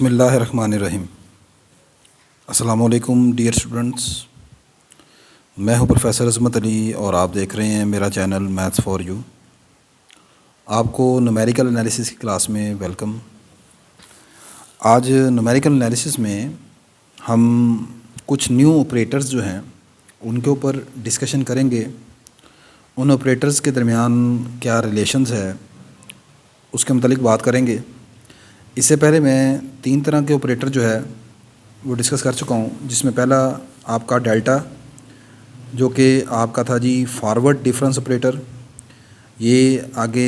बिस्मिल्लाहिर्रहमानिर्रहीम। अस्सलामुअलैकुम dear students, मैं हूं प्रोफेसर अज़मत अली और आप देख रहे हैं मेरा चैनल मैथ्स फॉर यू। आपको न्यूमेरिकल एनालिसिस की क्लास में वेलकम। आज न्यूमेरिकल एनालिसिस में हम कुछ न्यू ऑपरेटर्स जो हैं उनके ऊपर डिस्कशन करेंगे। उन ऑपरेटर्स के दरमियान क्या रिलेशंस है उसके मुतालिक बात करेंगे। इससे पहले मैं 3 तरह के ऑपरेटर जो है वो डिस्कस कर चुका हूँ, जिसमें पहला आपका डेल्टा जो कि आपका था जी फॉरवर्ड डिफरेंस ऑपरेटर। ये आगे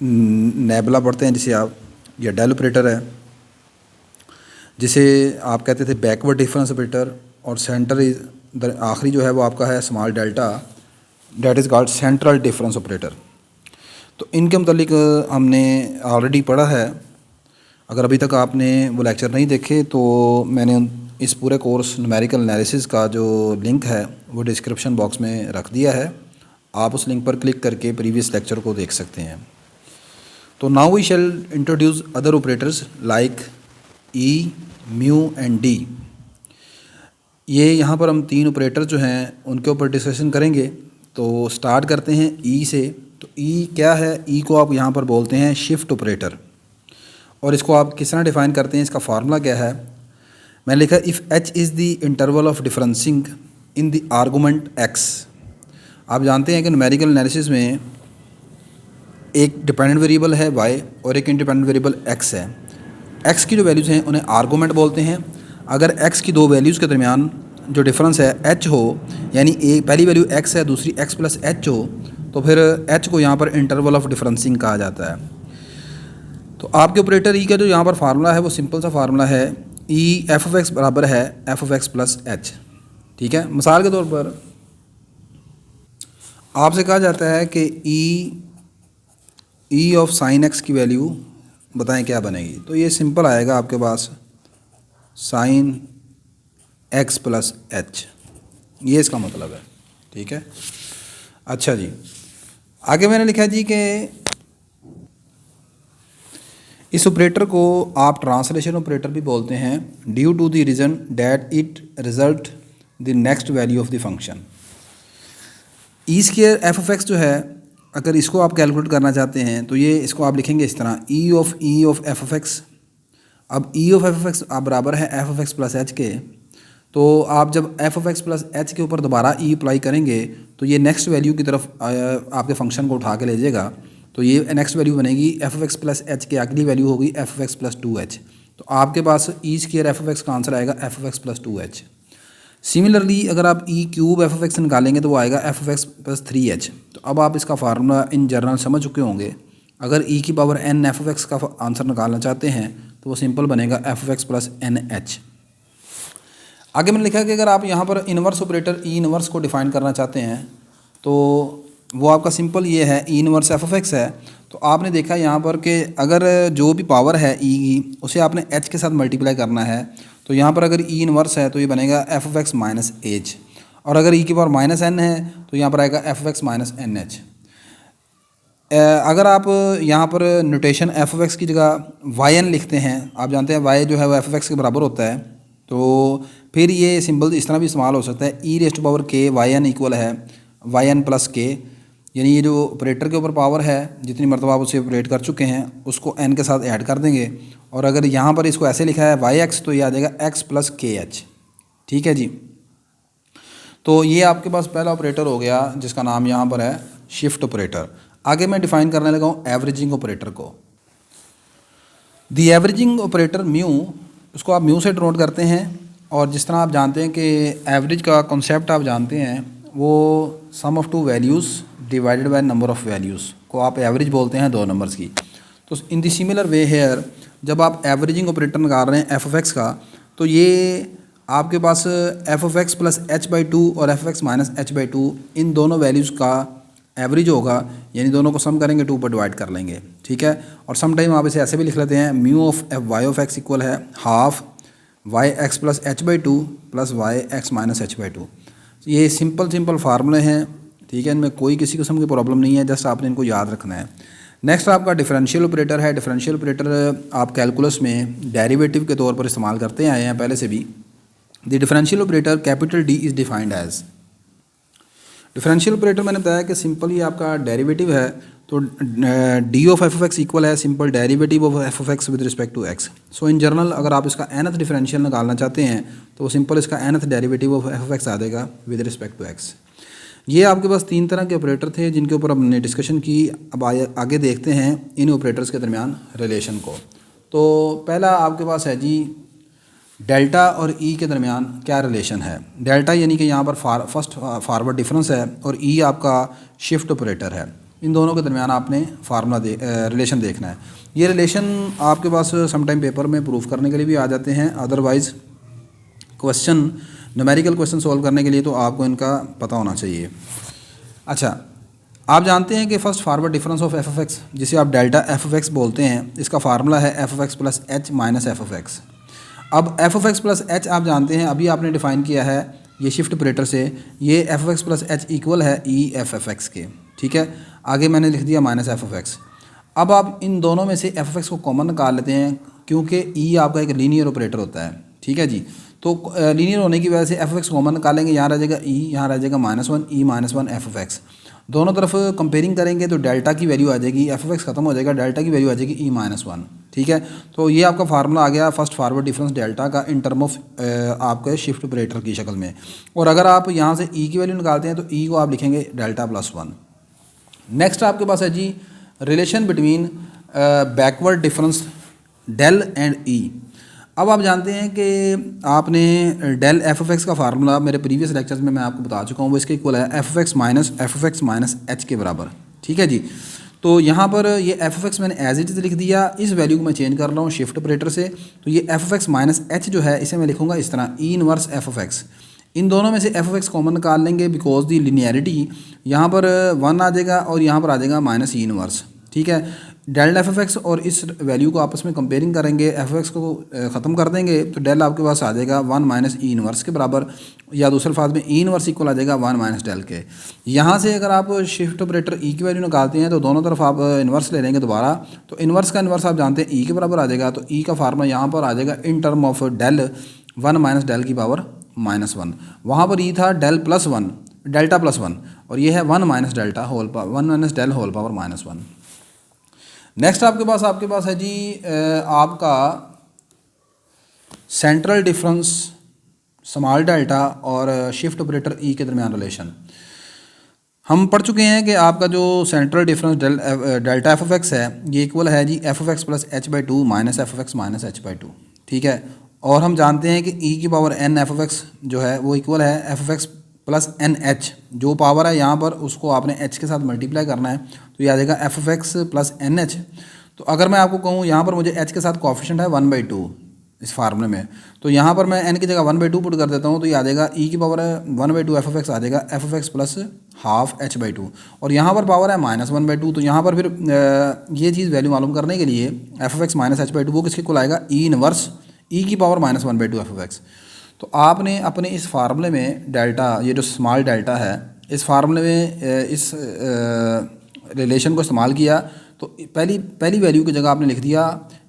नेबला पढ़ते हैं जिसे आप, या डेल ऑपरेटर है जिसे आप कहते थे बैकवर्ड डिफरेंस ऑपरेटर। और सेंटर आखिरी जो है वो आपका है small delta, that is called central difference operator. तो इनके मुतालिक हमने ऑलरेडी पढ़ा है। अगर अभी तक आपने वो लेक्चर नहीं देखे तो मैंने इस पूरे कोर्स न्यूमेरिकल एनालिसिस का जो लिंक है वो डिस्क्रिप्शन बॉक्स में रख दिया है। आप उस लिंक पर क्लिक करके प्रीवियस लेक्चर को देख सकते हैं। तो now we shall introduce other operators like E, mu and D. ये यहाँ पर हम 3 ऑपरेटर जो हैं उनके ऊपर डिस्कशन करेंगे। तो स्टार्ट करते हैं ई से। तो ई क्या है? ई को आप यहाँ पर बोलते हैं शिफ्ट ऑपरेटर। और इसको आप किस तरह डिफ़ाइन करते हैं, इसका फार्मूला क्या है? मैंने लिखा if H is the interval of differencing in the argument X. आप जानते हैं कि न्यूमेरिकल एनालिसिस में एक डिपेंडेंट वेरिएबल है वाई और एक इंडिपेंडेंट वेरिएबल एक्स है। एक्स की जो वैल्यूज़ हैं उन्हें आर्गूमेंट बोलते हैं। अगर एक्स की 2 वैल्यूज़ के दरमियान जो डिफरेंस है एच हो, यानी एक पहली वैल्यू एक्स है दूसरी एक्स प्लस एच हो, तो फिर एच को यहाँ पर इंटरवल ऑफ डिफरेंसिंग कहा जाता है। तो आपके ऑपरेटर ई का जो यहाँ पर फार्मूला है वो सिंपल सा फार्मूला है, ई एफ ऑफ एक्स बराबर है F of X plus H. ठीक है, मिसाल के तौर पर आपसे कहा जाता है कि ई ऑफ साइन एक्स की वैल्यू बताएं क्या बनेगी। तो ये सिंपल आएगा आपके पास साइन एक्स प्लस एच, ये इसका मतलब है। ठीक है, अच्छा जी, आगे मैंने लिखा जी कि इस ऑपरेटर को आप ट्रांसलेशन ऑपरेटर भी बोलते हैं, due to the reason that it result the next value of the function. E square F of X जो है, अगर इसको आप कैलकुलेट करना चाहते हैं तो ये इसको आप लिखेंगे इस तरह, E of F of X. अब E of F of X आप बराबर है F of X plus H के। तो आप जब F of X plus H के ऊपर दोबारा ई अप्लाई करेंगे तो ये नेक्स्ट वैल्यू की तरफ आपके फंक्शन को उठा के ले जाएगा। तो ये नेक्स्ट वैल्यू बनेगी F of X plus H की अगली वैल्यू होगी F of X plus 2h। तो आपके पास ई स्क्वायर एफ ऑफ एक्स का आंसर आएगा F of X plus 2h। Similarly अगर आप E cube F of x निकालेंगे तो वो आएगा F of X plus 3h। तो अब आप इसका फार्मूला इन जनरल समझ चुके होंगे। अगर ई की power n F of X का आंसर निकालना चाहते हैं तो वो सिंपल बनेगा F of X plus NH। आगे मैंने लिखा है कि अगर आप यहाँ पर इनवर्स ऑपरेटर ई इनवर्स को डिफ़ाइन करना चाहते हैं तो वो आपका सिंपल ये है, ई इनवर्स एफ ऑफ एक्स है। तो आपने देखा यहाँ पर कि अगर जो भी पावर है ई की उसे आपने एच के साथ मल्टीप्लाई करना है। तो यहाँ पर अगर ई इनवर्स है तो ये बनेगा F of X minus H, और अगर ई की पावर माइनस एन है तो यहाँ पर आएगा F of X minus NH। अगर आप यहाँ पर नोटेशन एफ ऑफ एक्स की जगह वाई एन लिखते हैं, आप जानते हैं वाई जो है वो एफ ऑफ एक्स के बराबर होता है, तो फिर ये सिंबल इस तरह भी इस्तेमाल हो सकता है, ई रेस्ट पावर के वाई एन इक्वल है वाई एन प्लस के। यानी ये जो ऑपरेटर के ऊपर पावर है जितनी मरतबा आप उसे ऑपरेट कर चुके हैं उसको एन के साथ ऐड कर देंगे। और अगर यहाँ पर इसको ऐसे लिखा है वाई एक्स तो ये आ जाएगा एक्स प्लस के एच। ठीक है जी, तो ये आपके पास पहला ऑपरेटर हो गया जिसका नाम यहाँ पर है शिफ्ट ऑपरेटर। आगे मैं डिफ़ाइन करने लगा हूँ एवरेजिंग ऑपरेटर को। दी एवरेजिंग ऑपरेटर म्यू, उसको आप म्यू से डिनोट करते हैं। और जिस तरह आप जानते हैं कि एवरेज का कॉन्सेप्ट आप जानते हैं, वो sum of 2 values divided by number of values को आप एवरेज बोलते हैं 2 नंबर्स की। तो in the similar way here जब आप एवरेजिंग ऑपरेटर निकाल रहे हैं एफ ऑफ एक्स का, तो ये आपके पास F of X plus H by 2 और F of X minus H by 2 इन दोनों वैल्यूज़ का एवरेज होगा, यानी दोनों को सम करेंगे 2 पर डिवाइड कर लेंगे। ठीक है, और सम टाइम आप इसे ऐसे भी लिख लेते हैं, mu of F Y of X equal है half Y X plus H by 2 प्लस Y X minus H by 2। ये सिंपल फार्मूले हैं। ठीक है, इनमें कोई किसी किस्म की प्रॉब्लम नहीं है, जस्ट आपने इनको याद रखना है। नेक्स्ट आपका डिफरेंशियल ऑपरेटर है। डिफरेंशियल ऑपरेटर आप कैलकुलस में डेरिवेटिव के तौर पर इस्तेमाल करते आए हैं पहले से भी। The differential operator capital D is defined as, differential operator मैंने बताया कि सिंपल ही आपका डेरिवेटिव है, तो D of F of X equal है simple derivative of F of X with respect to X. So in general अगर आप इसका nth डिफरेंशियल निकालना चाहते हैं तो सिंपल इसका nth derivative of F of X आ जाएगा विद रिस्पेक्ट टू एक्स। ये आपके पास 3 तरह के ऑपरेटर थे जिनके ऊपर हमने डिस्कशन की। अब आगे देखते हैं इन ऑपरेटर्स के दरमियान रिलेशन को। तो पहला आपके पास है जी डेल्टा और ई के दरमियान क्या रिलेशन है। डेल्टा यानी कि यहाँ पर फर्स्ट फारवर्ड डिफरेंस है और ई आपका शिफ्ट ऑपरेटर है। इन दोनों के दरमियान आपने फार्मूला रिलेशन देखना है। ये रिलेशन आपके पास समटाइम पेपर में प्रूफ करने के लिए भी आ जाते हैं, otherwise question numerical question solve करने के लिए तो आपको इनका पता होना चाहिए। अच्छा, आप जानते हैं कि first forward difference of F of x जिसे आप डेल्टा एफ ऑफ एक्स बोलते हैं, इसका फार्मूला है F of X plus H minus F of X. अब F of X plus H आप जानते हैं, अभी आपने डिफाइन किया है ये शिफ्ट ऑपरेटर से, ये F of X plus H equal है ई एफ एफ एक्स के, ठीक है। आगे मैंने लिख दिया माइनस एफ ऑफ एक्स। अब आप इन दोनों में से एफ ऑफ एक्स को कॉमन निकाल लेते हैं क्योंकि ई आपका एक लीनियर ऑपरेटर होता है, ठीक है जी। तो लीनियर होने की वजह से एफ ऑफ एक्स कॉमन निकालेंगे, यहाँ रह जाएगा ई, यहाँ रह जाएगा -1 ई -1 एफ ऑफ एक्स। दोनों तरफ कंपेयरिंग करेंगे तो डेल्टा की वैल्यू आ जाएगी, एफ ऑफ एक्स खत्म हो जाएगा, डेल्टा की वैल्यू आ जाएगी ई -1, ठीक है। तो ये आपका फार्मूला आ गया फर्स्ट फारवर्ड डिफरेंस डेल्टा का इन टर्म ऑफ आपके शिफ्ट ऑपरेटर की शक्ल में। और अगर आप यहाँ से ई की वैल्यू निकालते हैं तो ई को आप लिखेंगे डेल्टा प्लस 1। नेक्स्ट आपके पास है जी relation between backward difference del and E. अब आप जानते हैं कि आपने डेल एफ ऑफ एक्स का फार्मूला मेरे प्रीवियस लेक्चर्स में मैं आपको बता चुका हूँ, वो इसके इक्वल है F of X minus H के बराबर, ठीक है जी। तो यहाँ पर ये एफ ऑफ एक्स मैंने एज इट इज़ लिख दिया, इस वैल्यू को मैं चेंज कर रहा हूँ शिफ्ट ऑपरेटर से। तो ये F of X minus H जो है इसे मैं लिखूँगा इस तरह E inverse F of X. इन दोनों में से एफ ऑफ एक्स कॉमन निकाल लेंगे बिकॉज दी लिनियरिटी, यहाँ पर 1 आ जाएगा और यहाँ पर आ जाएगा माइनस ई इनवर्स, ठीक है। डेल एफ ऑफ एक्स और इस वैल्यू को आपस में कंपेयरिंग करेंगे, एफ ऑफ एक्स को ख़त्म कर देंगे तो डेल आपके पास आ जाएगा 1 माइनस ई इनवर्स के बराबर, या दूसरे अल्फाज में ई इनवर्स इक्वल आ जाएगा 1 माइनस डेल के। यहाँ से अगर आप शिफ्ट ऑपरेटर ई की वैल्यू निकालते हैं तो दोनों तरफ आप इन्वर्स ले लेंगे दोबारा, तो इन्वर्स का इन्वर्स आप जानते हैं ई के बराबर आ जाएगा। तो ई का फार्मूला यहाँ पर आ जाएगा in term of del 1 minus del की पावर -1। वहाँ पर ई था डेल प्लस 1 डेल्टा प्लस 1 और ये है 1 minus delta whole power 1 minus del whole power -1। Next आपके पास है जी आपका सेंट्रल डिफरेंस स्मॉल डेल्टा और शिफ्ट ऑपरेटर ई के दरमियान रिलेशन। हम पढ़ चुके हैं कि आपका जो central difference delta F of X है ये इक्वल है जी F of X plus H by 2 minus F of X minus H by 2, ठीक है। और हम जानते हैं कि ई की power N F of X जो है वो इक्वल है F of X plus N H, जो पावर है यहाँ पर उसको आपने एच के साथ मल्टीप्लाई करना है तो ये आ जाएगा F of X plus N H. तो अगर मैं आपको कहूँ यहाँ पर मुझे एच के साथ कोएफिशिएंट है 1/2 इस फार्मूले में, तो यहाँ पर मैं एन की जगह 1/2 पुट कर देता हूँ तो ये आ जाएगा ई की पावर है 1/2 एफ ऑफ एक्स आ जाएगा F of X plus half H by 2, और यहाँ पर पावर है -1/2। तो यहाँ पर फिर ये चीज़ वैल्यू मालूम करने के लिए F of X minus H by 2 वो किसके इक्वल आएगा ई इनवर्स ई की पावर -1/2 एफ ऑफ एक्स। तो आपने अपने इस फार्मूले में डेल्टा, ये जो स्मॉल डेल्टा है, इस फार्मूले में इस रिलेशन को इस्तेमाल किया तो पहली वैल्यू की जगह आपने लिख दिया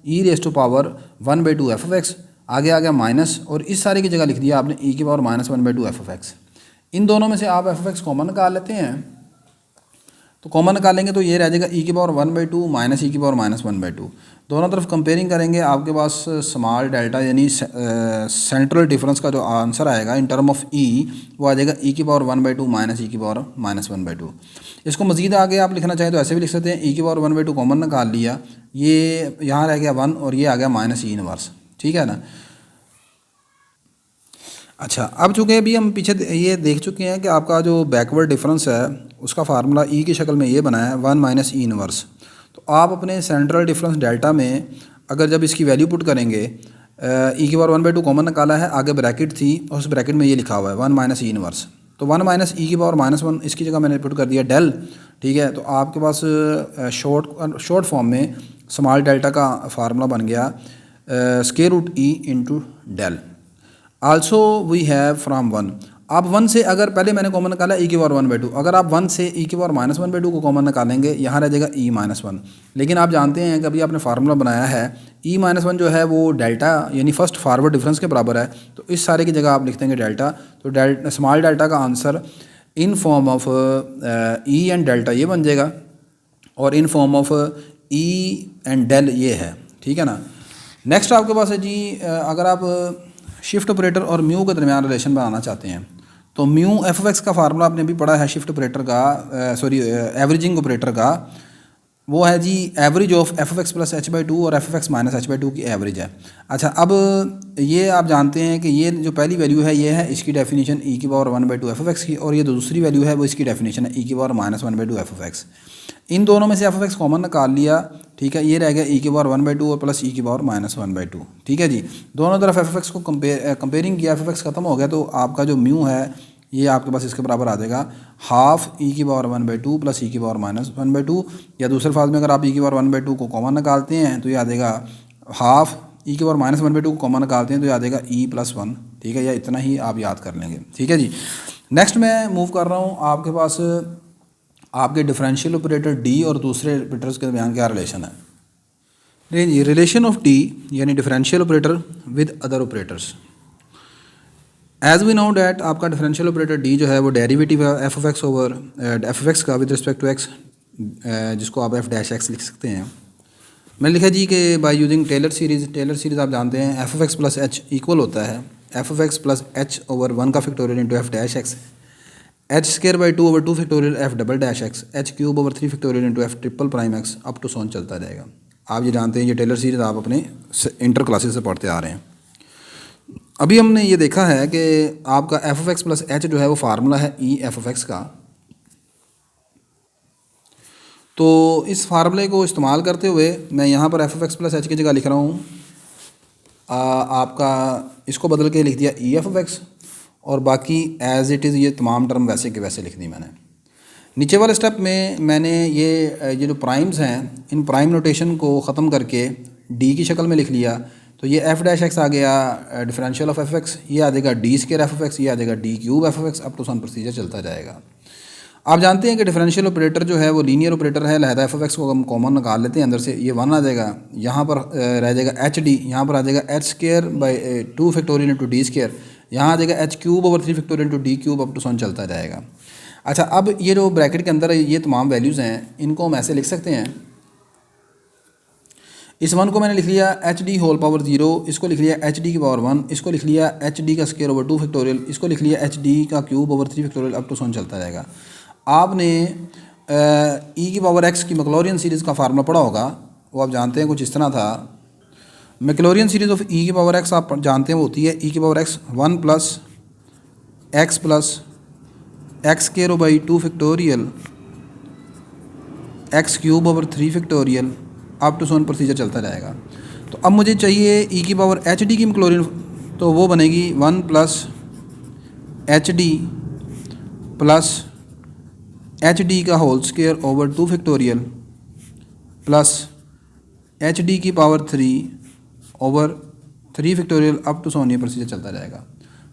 E raise to power 1/2 F of X, आगे आ गया माइनस, और इस सारे की जगह लिख दिया आपने ई की पावर -1/2 एफ ऑफ एक्स। इन दोनों में से आप एफ ऑफ एक्स कॉमन निकाल लेते हैं, तो कॉमन निकालेंगे तो ये रह जाएगा ई की पावर 1/2 माइनस ई की पावर -1/2। दोनों तरफ कंपेयरिंग करेंगे आपके पास स्मॉल डेल्टा यानी सेंट्रल डिफरेंस का जो आंसर आएगा इन टर्म ऑफ ई वो आ जाएगा ई की पावर 1/2 माइनस ई की पावर -1/2। इसको मज़ीद आगे आप लिखना चाहें तो ऐसे भी लिख सकते हैं, ई की पावर 1/2 कॉमन निकाल लिया, ये यहाँ रह गया 1 और ये आ गया माइनस ई इनवर्स, ठीक है ना। अच्छा, अब चूँकि अभी हम पीछे ये देख चुके हैं कि आपका जो बैकवर्ड डिफरेंस है उसका फार्मूला ई की शक्ल में ये बना है 1 माइनस ई इनवर्स। तो आप अपने सेंट्रल डिफरेंस डेल्टा में अगर जब इसकी वैल्यू पुट करेंगे, ई की पावर 1/2 कॉमन निकाला है, आगे ब्रैकेट थी और उस ब्रैकेट में ये लिखा हुआ है 1 माइनस ई इनवर्स, तो 1 माइनस ई की पावर -1 इसकी जगह मैंने पुट कर दिया डेल, ठीक है। तो आपके पास शॉर्ट फॉर्म में स्मॉल डेल्टा का फार्मूला बन गया square root E into del. Also we have from 1। आप 1 से अगर पहले मैंने कॉमन निकाला ई की पावर 1/2, अगर आप 1 से ई की पावर -1/2 को कॉमन निकालेंगे, यहाँ रह जाएगा e-1। लेकिन आप जानते हैं कि अभी आपने फार्मूला बनाया है e-1 जो है वो डेल्टा यानी फर्स्ट फॉरवर्ड डिफरेंस के बराबर है। तो इस सारे की जगह आप लिख देंगे डेल्टा। तो स्मॉल डेल्टा का answer in form of E and delta ये बन जाएगा, और in form of E and del ये है, ठीक है ना। नेक्स्ट आपके पास है जी, अगर आप शिफ्ट ऑपरेटर और म्यू के दरमियान रिलेशन बनाना चाहते हैं तो म्यू एफ का फार्मूला आपने अभी पढ़ा है शिफ्ट ऑपरेटर का, एवरेजिंग ऑपरेटर का, वो है जी average of F X plus h/2 और एफ एक्स माइनस h/2 की एवरेज है। अच्छा, अब ये आप जानते हैं कि ये जो पहली वैल्यू है ये है इसकी डेफिनेशन e की पावर 1/2 एफ की, और ये दूसरी वैल्यू है वो इसकी डेफिनेशन है e की पावर -1/2 एफ। इन दोनों में से एफ कॉमन निकाल लिया, ठीक है, ये रह गया e की पावर 1/2 और प्लस e की पावर -1/2, ठीक है जी। दोनों तरफ एफ को कंपेयरिंग किया, एफ ख़त्म हो गया, तो आपका जो म्यू है ये आपके पास इसके बराबर आ जाएगा हाफ ई की पावर 1/2 प्लस ई की पावर -1/2, या दूसरे फाज में अगर आप ई की पावर 1/2 को कॉमन निकालते हैं तो ये आ जाएगा हाफ ई की पावर -1/2 को कॉमन निकालते हैं तो ये आ जाएगा e+1, ठीक है, या इतना ही आप याद कर लेंगे, ठीक है जी। नेक्स्ट मैं मूव कर रहा हूँ, आपके पास आपके डिफरेंशियल ऑपरेटर डी और दूसरे ऑपरेटर्स के दरमियान क्या रिलेशन है। नहीं जी, रिलेशन ऑफ डी यानी differential operator with other operators. As we know that आपका डिफरेंशियल ऑपरेटर डी जो है वो डेरिवेटिव है F of X over F X का विद रिस्पेक्ट टू एक्स, जिसको आप f' लिख सकते हैं। मैंने लिखा जी कि बाय यूजिंग टेलर सीरीज़ आप जानते हैं F of X plus H equal होता है F of X plus H over 1 का factorial into f', H square by 2 over 2 factorial f', H cube over 3 factorial into f'' up to so on चलता जाएगा। आप ये जानते हैं ये टेलर सीरीज़ आप अपने इंटर क्लासेस से पढ़ते आ रहे हैं। अभी हमने ये देखा है कि आपका F of X plus H जो है वो फार्मूला है ई एफ ऑफ एक्स का। तो इस फार्मूले को इस्तेमाल करते हुए मैं यहाँ पर F of X plus H की जगह लिख रहा हूँ आपका इसको बदल के लिख दिया ई एफ ऑफ एक्स, और बाकी एज़ इट इज़ ये तमाम टर्म वैसे के वैसे लिख दी मैंने। नीचे वाले स्टेप में मैंने ये जो प्राइम्स हैं इन प्राइम नोटेशन को ख़त्म करके डी की शक्ल में लिख लिया। तो ये f' आ गया डिफरेंशियल ऑफ f(x), ये आ जाएगा d square F of X, ये आ जाएगा d cube F of X, up to so on procedure चलता जाएगा। आप जानते हैं कि डिफरेंशियल ऑपरेटर जो है वो लीनियर ऑपरेटर है, लिहाजा एफ ऑफ एक्स को हम कॉमन निकाल लेते हैं अंदर से, ये 1 आ जाएगा, यहाँ पर रह जाएगा एच डी, यहाँ पर आ जाएगा H square by 2 factorial into D square, यहाँ आ जाएगा H cube over 3 factorial into D cube, up to so on चलता जाएगा। अच्छा, अब ये जो ब्रैकेट के अंदर ये तमाम वैल्यूज़ हैं इनको हम ऐसे लिख सकते हैं, इस 1 को मैंने लिख लिया एच डी होल पावर 0, इसको लिख लिया एच डी की पावर 1, इसको लिख लिया एच डी का स्केयर ओवर 2 फैक्टोरियल, इसको लिख लिया एच डी का cube over 3 factorial, up to so on चलता जाएगा। आपने ई की पावर एक्स की मैक्लॉरियन सीरीज़ का फार्मूला पढ़ा होगा, वो आप जानते हैं कुछ इस तरह था। मैक्लॉरियन सीरीज़ ऑफ ई की पावर एक्स आप जानते हैं वो होती है ई की power X 1 plus X square by 2 factorial X cube over 3 factorial, up to so on procedure चलता जाएगा। तो अब मुझे चाहिए ई की पावर एच डी की मैक्लॉरियन, तो वो बनेगी 1 plus H D plus H D का whole square over 2 factorial plus H D की power 3 over 3 factorial, up to so on ये प्रोसीजर चलता जाएगा।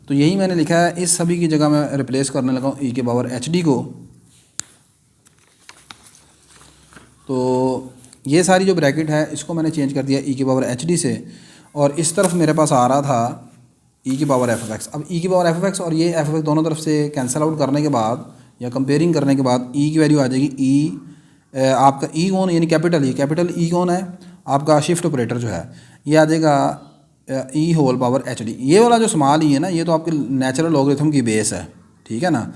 तो यही मैंने लिखा है, इस सभी की जगह मैं रिप्लेस करने लगा हूँ ई की पावर एच डी को। तो ये सारी जो ब्रैकेट है इसको मैंने चेंज कर दिया ई की पावर एच डी से, और इस तरफ मेरे पास आ रहा था ई की पावर एफ ऑफ एक्स। अब ई की पावर एफ ऑफ एक्स और ये एफ ऑफ एक्स दोनों तरफ से कैंसिल आउट करने के बाद या कंपेयरिंग करने के बाद ई की वैल्यू आ जाएगी ई, आपका ई कौन यानी कैपिटल ई कौन है आपका शिफ्ट ऑपरेटर जो है, ये आ जाएगा ई होल पावर एच डी। ये वाला जो स्मॉल ई है ना, ये तो आपके नेचुरल लॉगरिथम की बेस है, ठीक है ना।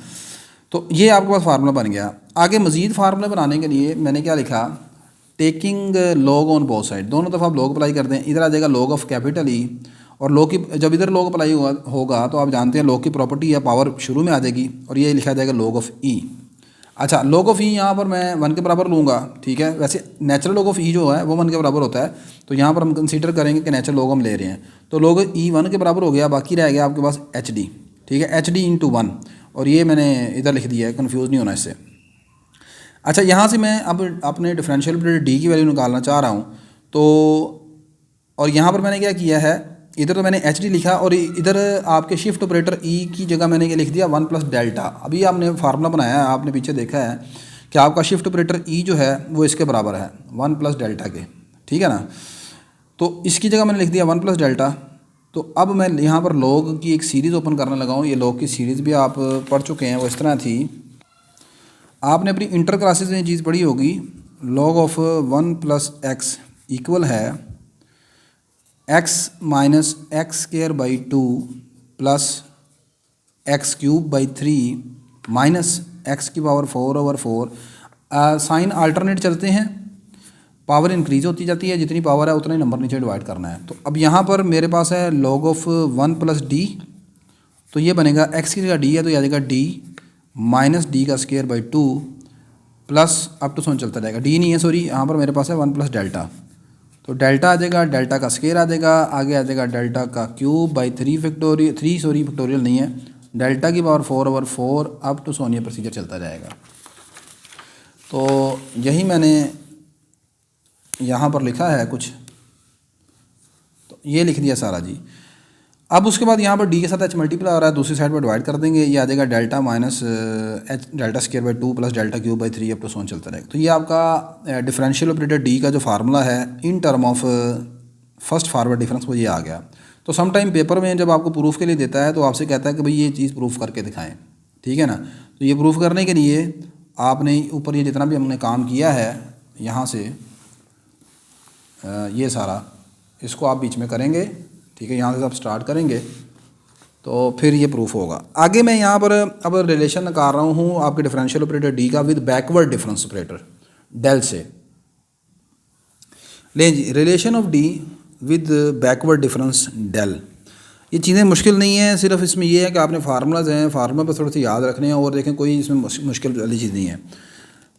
तो ये आपके पास फार्मूला बन गया। आगे मज़ीद फार्मूला बनाने के लिए मैंने क्या लिखा, taking log on both side, दोनों तरफ आप लॉग अप्लाई कर दें। इधर आ जाएगा लॉग ऑफ कैपिटल ई, और लॉग की जब इधर लॉग अप्लाई होगा तो आप जानते हैं लॉग की प्रॉपर्टी या पावर शुरू में आ जाएगी, और ये लिखा जाएगा लॉग ऑफ ई। अच्छा, लॉग ऑफ ई यहाँ पर मैं 1 के बराबर लूँगा, ठीक है। वैसे नेचुरल लॉग ऑफ ई जो है वो 1 के बराबर होता है, तो यहाँ पर हम कंसीडर करेंगे कि नेचुरल लॉग हम ले रहे हैं, तो लॉग ई 1 के बराबर हो गया, बाकी रह गया आपके पास एच डी, ठीक है, एच डी इंटू 1, और ये मैंने इधर लिख दिया है, कन्फ्यूज़ नहीं होना इससे। अच्छा, यहाँ से मैं अब अपने डिफरेंशियल ऑपरेटर डी की वैल्यू निकालना चाह रहा हूँ, तो और यहाँ पर मैंने क्या किया है, इधर तो मैंने एच डी लिखा और इधर आपके शिफ्ट ऑपरेटर ई की जगह मैंने ये लिख दिया 1 प्लस डेल्टा। अभी आपने फार्मूला बनाया है, आपने पीछे देखा है कि आपका शिफ्ट ऑपरेटर ई जो है वो इसके बराबर है 1 प्लस डेल्टा के, ठीक है ना। तो इसकी जगह मैंने लिख दिया 1 प्लस डेल्टा। तो अब मैं यहाँ पर लॉग की एक सीरीज़ ओपन करने लगा हूँ। ये लॉग की सीरीज़ भी आप पढ़ चुके हैं, वो इस तरह थी। आपने अपनी इंटर क्लासेस में ये चीज़ पढ़ी होगी, log of 1 plus X equal है X minus X square by 2 plus X cube by 3 minus X की पावर 4/4। साइन अल्टरनेट चलते हैं, पावर इंक्रीज होती जाती है, जितनी पावर है उतना ही नंबर नीचे डिवाइड करना है। तो अब यहाँ पर मेरे पास है लॉग ऑफ 1 प्लस डी, तो ये बनेगा एक्स की जगह डी है तो ये आ जाएगा डी माइनस डी का square by 2 plus up to so on चलता जाएगा। डी नहीं है सॉरी, यहाँ पर मेरे पास है 1 प्लस डेल्टा, तो डेल्टा आ जाएगा, डेल्टा का स्क्वायर आ जाएगा, आगे आ जाएगा डेल्टा का क्यूब बाई 3 फैक्टोरियल नहीं है, डेल्टा की पावर 4/4 अप टू सोन ये प्रोसीजर चलता जाएगा। तो यही मैंने यहाँ पर लिखा है कुछ, तो ये लिख दिया सारा जी। अब उसके बाद यहाँ पर डी के साथ एच मल्टीप्लाई हो रहा है, दूसरी साइड पर डिवाइड कर देंगे, ये आ जाएगा delta minus H delta square by 2 plus delta cube by 3 up to so on चलता रहेगा। तो ये आपका डिफरेंशियल ऑपरेटर डी का जो फार्मूला है इन term of first forward difference वो ये आ गया। तो सम टाइम पेपर में जब आपको प्रूफ के लिए देता है तो आपसे कहता है कि भाई ये चीज़ प्रूफ करके दिखाएं, ठीक है ना। तो ये प्रूफ करने के लिए आपने ऊपर ये जितना भी हमने काम किया है यहाँ से ये सारा इसको आप बीच में करेंगे, ठीक है, यहाँ से आप स्टार्ट करेंगे तो फिर ये प्रूफ होगा। आगे मैं यहाँ पर अब रिलेशन निकाल रहा हूँ आपके डिफरेंशियल ऑपरेटर डी का with backward difference operator del से। लें जी, relation of D with backward difference del, ये चीज़ें मुश्किल नहीं है, सिर्फ इसमें ये है कि आपने फार्मूलाज हैं, फार्मूला पर थोड़ा सा याद रखने हैं और देखें कोई इसमें मुश्किल वाली चीज़ नहीं है।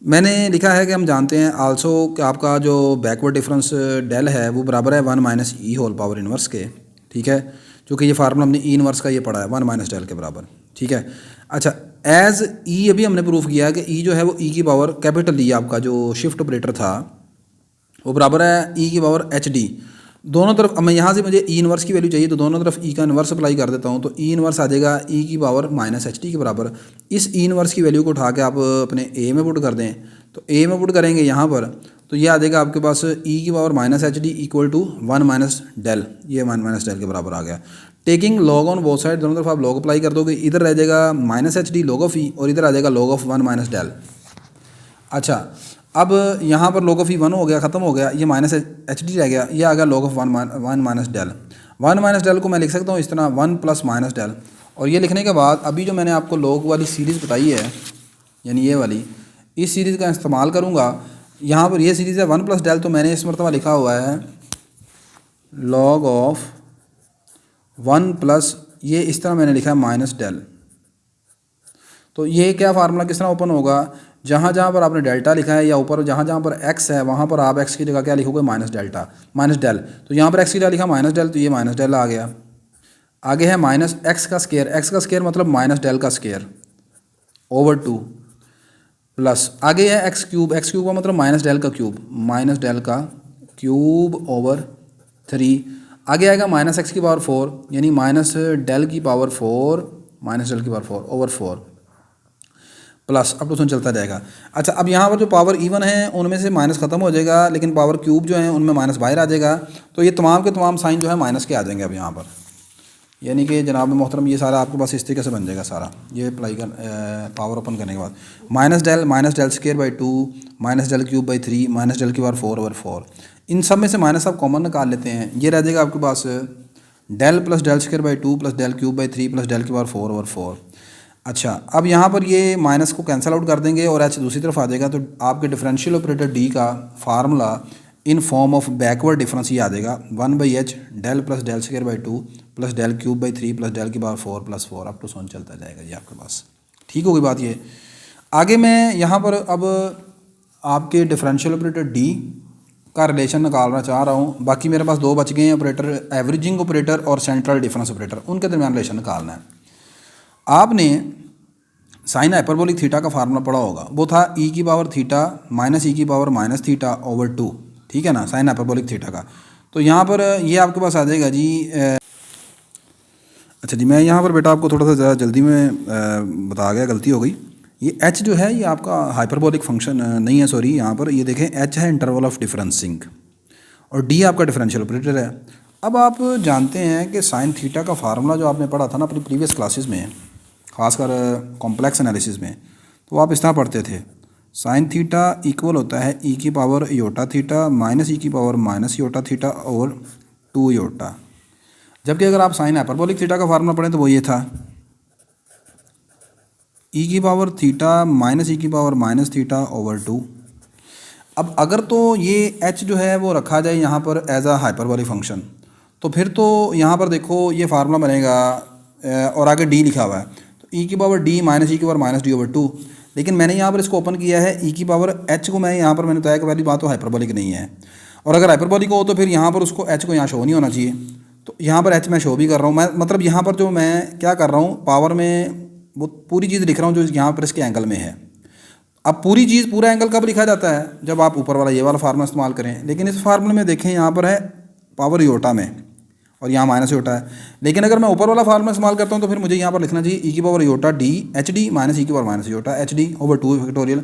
मैंने लिखा है कि हम जानते हैं आल्सो कि आपका जो बैकवर्ड डिफरेंस डेल है वो बराबर है 1 माइनस ई होल पावर इनवर्स के, ठीक है, क्योंकि ये फार्मूला हमने ई इनवर्स का ये पढ़ा है 1 माइनस डेल के बराबर, ठीक है। अच्छा, एज ई अभी हमने प्रूफ किया कि ई जो है वो ई की पावर कैपिटल ई आपका जो शिफ्ट ऑपरेटर था वो बराबर है ई की पावर एच डी। दोनों तरफ अब मैं यहाँ से मुझे ई इनवर्स की वैल्यू चाहिए तो दोनों तरफ ई का इनवर्स अप्लाई कर देता हूँ, तो ई इनवर्स आ जाएगा ई की पावर माइनस एच डी के बराबर। इस ई इनवर्स की वैल्यू को उठा के आप अपने ए में पुट कर दें, तो ए में पुट करेंगे यहाँ पर तो ये आ जाएगा आपके पास ई की power minus H D equal to 1 minus del, ये 1 माइनस डेल के बराबर आ गया। Taking log on both side, दोनों तरफ आप लॉग अप्लाई कर दोगे, इधर रह जाएगा minus H D log of E और इधर आ जाएगा लॉग ऑफ 1 माइनस डेल। अच्छा, अब यहाँ पर लॉग ऑफ ई 1 हो गया, ख़त्म हो गया, ये माइनस एच डी रह गया, ये आ गया log of 1 minus del. 1 minus del को मैं लिख सकता हूँ इस तरह 1 प्लस माइनस डेल, और ये लिखने के बाद अभी जो मैंने आपको लॉग वाली सीरीज़ बताई है यानी ये वाली, इस सीरीज़ का इस्तेमाल करूँगा। यहाँ पर ये सीरीज़ है 1 प्लस डेल, तो मैंने इस मरतबा लिखा हुआ है लॉग ऑफ 1 प्लस, ये इस तरह मैंने लिखा है माइनस डेल। तो ये क्या फार्मूला किस तरह ओपन होगा, जहाँ जहाँ पर आपने डेल्टा लिखा है या ऊपर जहाँ जहाँ पर एक्स है वहाँ पर आप एक्स की जगह क्या लिखोगे माइनस डेल्टा माइनस डेल। तो यहाँ पर एक्स की जगह लिखा माइनस डेल, तो ये माइनस डेल आ गया। आगे है माइनस एक्स का स्क्वायर मतलब माइनस डेल का स्क्वायर ओवर 2 प्लस आगे है एक्स क्यूब का मतलब माइनस डेल का क्यूब, माइनस डेल का क्यूब ओवर 3। आगे आएगा माइनस एक्स की पावर 4 यानी माइनस डेल की पावर 4 माइनस डेल की पावर 4 ओवर 4 प्लस अब तो चलता जाएगा। अच्छा, अब यहाँ पर जो पावर इवन है उनमें से माइनस ख़त्म हो जाएगा, लेकिन पावर क्यूब जो है उनमें माइनस बाहर आ जाएगा, तो ये तमाम के तमाम साइन जो है माइनस के आ जाएंगे अब यहाँ पर, यानी कि जनाब मोहतरम ये सारा आपके पास इस तरीके से बन जाएगा सारा। ये अप्लाई कर पावर ओपन करने के बाद minus del square by 2 minus del cube by 3 minus del की पावर 4/4, इन सब में से माइनस आप कॉमन निकाल लेते हैं, ये रह जाएगा आपके पास del plus del square by 2 plus del cube by 3 plus del की पावर 4/4। अच्छा, अब यहाँ पर ये माइनस को कैंसिल आउट कर देंगे और एच दूसरी तरफ आ जाएगा, तो आपके डिफरेंशियल ऑपरेटर डी का formula in form of backward difference ये आ जाएगा 1/h del plus del square by 2 plus del cube by 3 plus del की power 4 plus 4 up to so on चलता जाएगा ये आपके पास। ठीक होगी बात ये। आगे मैं यहाँ पर अब आपके डिफरेंशियल ऑपरेटर डी का रिलेशन निकालना चाह रहा हूँ। बाकी मेरे पास दो बच गए हैं ऑपरेटर, एवरेजिंग ऑपरेटर और सेंट्रल डिफरेंस ऑपरेटर, उनके दरमियान रिलेशन निकालना है। आपने साइन हाइपरबोलिक थीटा का फार्मूला पढ़ा होगा, वो था ई की पावर थीटा माइनस ई की पावर माइनस थीटा ओवर 2, ठीक है ना, साइन हाइपरबोलिक थीटा का। तो यहाँ पर ये आपके पास आ जाएगा जी अच्छा जी, मैं यहाँ पर बेटा आपको थोड़ा सा ज़रा जल्दी में बता गया, गलती हो गई। ये एच जो है ये आपका हाइपरबोलिक फंक्शन नहीं है, सॉरी। यहाँ पर ये देखें एच है इंटरवल ऑफ डिफरेंसिंग और डी आपका डिफरेंशियल ऑपरेटर है। अब आप जानते हैं कि साइन थीटा का फार्मूला जो आपने पढ़ा था ना अपनी प्रीवियस क्लासेस में, खासकर कॉम्प्लेक्स एनालिसिस में, तो आप इस तरह पढ़ते थे, साइन थीटा इक्वल होता है ई की power Yotta theta minus E की पावर माइनस योटा थीटा और 2 योटा। जबकि अगर आप साइन हाइपरबोलिक थीटा का फार्मूला पढ़ें तो वो ये था ई की पावर थीटा माइनस ई की पावर माइनस थीटा ओवर 2। अब अगर तो ये एच जो है वो रखा जाए यहाँ पर एज अ हाइपरबोलिक फंक्शन, तो फिर तो यहाँ पर देखो ये फार्मूला बनेगा और आगे डी लिखा हुआ है, तो ई की पावर डी माइनस ई की पावर माइनस डी ओवर 2। लेकिन मैंने यहाँ पर इसको ओपन किया है ई की पावर एच को, मैं यहाँ पर मैंने बताया कि पहली बात तो हाइपरबोलिक नहीं है, और अगर हाइपरबोलिक हो तो फिर यहाँ पर उसको एच को यहाँ शो नहीं होना चाहिए। तो यहाँ पर एच मैं शो भी कर रहा हूँ, मैं मतलब यहाँ पर जो मैं क्या कर रहा हूँ पावर में वो पूरी चीज़ लिख रहा हूँ जो यहाँ पर इसके एंगल में है। अब पूरी चीज़ पूरा एंगल कब लिखा जाता है, जब आप ऊपर वाला ये वाला फार्मूला इस्तेमाल करें। लेकिन इस फार्मूले में देखें यहाँ पर है पावर योटा में और यहाँ माइनस योटा है, लेकिन अगर मैं ऊपर वाला फार्मूला इस्तेमाल करता हूँ तो फिर मुझे यहाँ पर लिखना चाहिए ई की power iota D H D minus E की power minus iota H D over 2 factorial.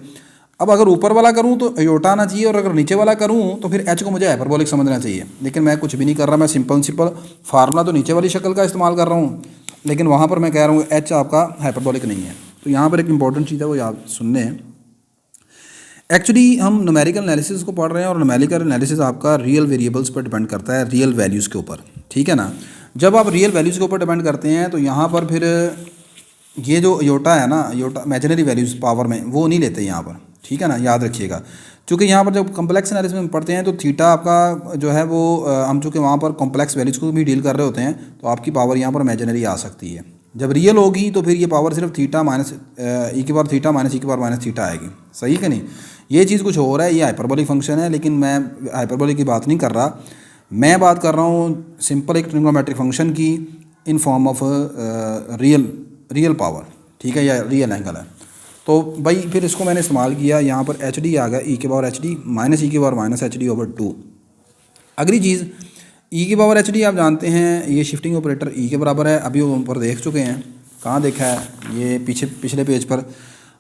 अब अगर ऊपर वाला करूँ तो योटा आना चाहिए और अगर नीचे वाला करूँ तो फिर एच को मुझे हाइपरबोलिक समझना चाहिए। लेकिन मैं कुछ भी नहीं कर रहा, मैं सिंपल फार्मूला तो नीचे वाली शक्ल का इस्तेमाल कर रहा हूँ, लेकिन वहाँ पर मैं कह रहा हूँ एच आपका हाइपरबोलिक नहीं है। तो यहाँ पर एक इंपॉर्टेंट चीज़ है वो याद सुनने हैं। एक्चुअली हम न्यूमेरिकल एनालिसिस को पढ़ रहे हैं और न्यूमेरिकल एनालिसिस आपका रियल वेरिएबल्स पर डिपेंड करता है, रियल वैल्यूज़ के ऊपर, ठीक है ना। जब आप रियल वैल्यूज़ के ऊपर डिपेंड करते हैं तो यहाँ पर फिर ये जो योटा है ना, योटा इमेजिनरी वैल्यूज़ पावर में वो नहीं लेते यहाँ पर, ठीक है ना, याद रखिएगा। चूँकि यहाँ पर जब कॉम्प्लेक्स एनालिसिस में पढ़ते हैं तो थीटा आपका जो है वो हम चूँकि वहाँ पर कॉम्प्लेक्स वैल्यूज़ को भी डील कर रहे होते हैं तो आपकी पावर यहाँ पर इमेजिनरी आ सकती है। जब रियल होगी तो फिर ये पावर सिर्फ थीटा माइनस ई की पावर थीटा माइनस ई की पावर माइनस थीटा आएगी, सही कि नहीं। ये चीज़ कुछ हो रहा है, ये हाइपरबोलिक फंक्शन है, लेकिन मैं हाइपरबोलिक की बात नहीं कर रहा, मैं बात कर रहा हूँ सिंपल एक ट्रिग्नोमेट्रिक फंक्शन की इन फॉर्म ऑफ रियल पावर, ठीक है, या रियल एंगल है। तो भाई फिर इसको मैंने इस्तेमाल किया, यहाँ पर एच डी आ गया ई की power H D minus E की power minus H D over 2। अगली चीज़ ई की पावर एच डी आप जानते हैं ये शिफ्टिंग ऑपरेटर ई के बराबर है, अभी वो ऊपर देख चुके हैं, कहाँ देखा है, ये पिछले पेज पर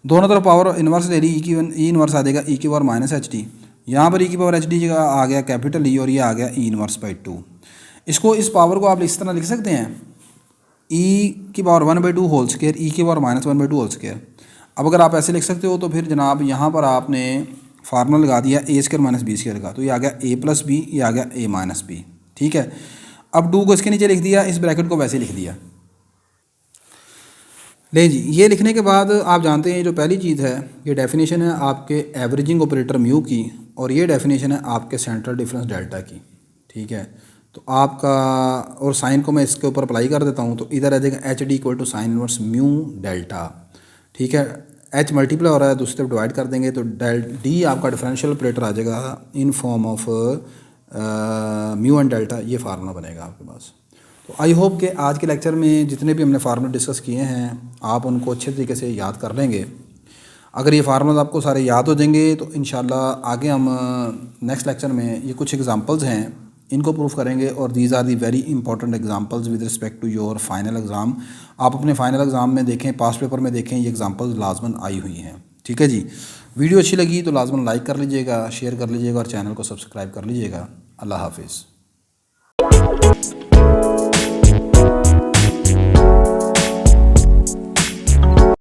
दोनों तरफ पावर इन्वर्स ले ली, ई इन्वर्स आ जाएगा ई की पावर माइनस एच डी, यहाँ पर ई की पावर एच डी जगह आ गया कैपिटल ई और ये आ गया ई इन्वर्स बाई 2। इसको इस पावर को आप इस तरह लिख सकते हैं ई की पावर 1/2 होल स्क्वायर ई की पावर माइनस 1/2 होल स्क्वायर। अब अगर आप ऐसे लिख सकते हो तो फिर जनाब यहाँ पर आपने फार्मूला लगा दिया ए स्क्वायर माइनस बी स्क्वायर का, तो ये आ गया ए प्लस बी, ये आ गया ए माइनस बी, ठीक है। अब 2 को इसके नीचे लिख दिया, इस ब्रैकेट को वैसे लिख दिया। ले जी, ये लिखने के बाद आप जानते हैं जो पहली चीज़ है ये डेफिनेशन है आपके एवरेजिंग ऑपरेटर म्यू की और ये डेफिनेशन है आपके सेंट्रल डिफरेंस डेल्टा की, ठीक है। तो आपका और साइन को मैं इसके ऊपर अप्लाई कर देता हूँ तो इधर आ जाएगा H D equal to sine inverse mu delta, ठीक है। एच मल्टीप्लाई हो रहा है, दूसरी तरफ डिवाइड कर देंगे तो डी आपका डिफरेंशियल ऑपरेटर आ जाएगा इन form of mu and delta, ये फार्मूला बनेगा आपके पास। तो आई होप कि आज के लेक्चर में जितने भी हमने फार्मूले डिस्कस किए हैं आप उनको अच्छे तरीके से याद कर लेंगे। अगर ये फार्मूला आपको सारे याद हो जाएंगे तो इंशाल्लाह आगे हम नेक्स्ट लेक्चर में ये कुछ एग्जांपल्स हैं इनको प्रूफ करेंगे और these are the very important examples with respect to your final exam. आप अपने फाइनल एग्ज़ाम में देखें, पास्ट पेपर में देखें, ये एग्जांपल्स लाजमन आई हुई हैं, ठीक है जी। वीडियो अच्छी लगी तो लाजमन लाइक कर लीजिएगा, शेयर कर लीजिएगा और चैनल को सब्सक्राइब कर लीजिएगा। अल्लाह हाफिज़।